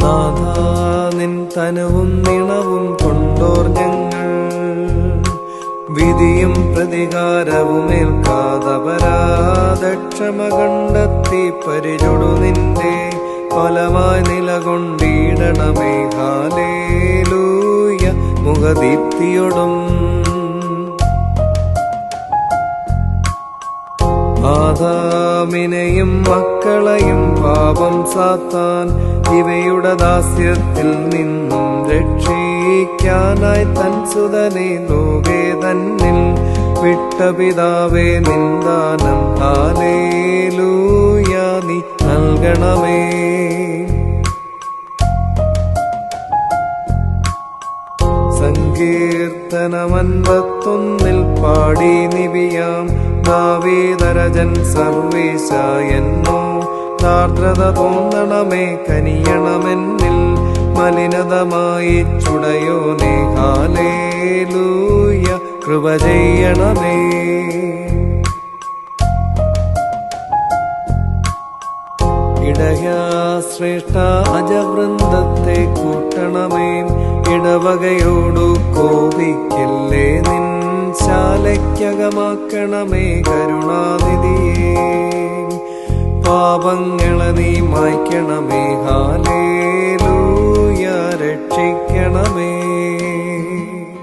നാഥാ നിൻ തനുവും നിണവും കൊണ്ടോർ ഞങ്ങൾ വിധിയും പ്രതികാരവും ഏൽക്കാതപരാധക്ഷമ കണ്ടെത്തി പരിചൊടു നിന്റെ ഫലമായി നിലകൊണ്ടിടണമേ. ഹല്ലേലൂയ മുഖദീപ്തിയൊടും ആദാമിനെയും മക്കളെയും പാപം സാത്താൻ ഇവയുടെ ദാസ്യത്തിൽ നിന്നും രക്ഷിക്കാനായി തൻ സുതനെ ലോകേ തന്നിൽ വിട്ട പിതാവേ നിന്ദാനം ഹല്ലേലൂയ നീ നൽകണമേ. സങ്കീർത്തനം 51 പാടി നിബിയാം ദാവീദരജൻ സർവീശ എന്നോ ആർദ്രത തോന്നണമേ കനിയണമെന്നിൽ മലിനതമായി ചുടയോനെ. ഹല്ലേലൂയ കൃപ ചെയ്യണമേ. ഇടയാ ശ്രേഷ്ഠ അജവൃന്ദത്തെ കൂട്ടണമേ. ഇടവകയോടു കോപിക്കല്ലേ നിൻ ശാലയ്ക്കകമാക്കണമേ കരുണാനിധിയേ. പാപങ്ങളെ നീ മായ്ക്കണമേ.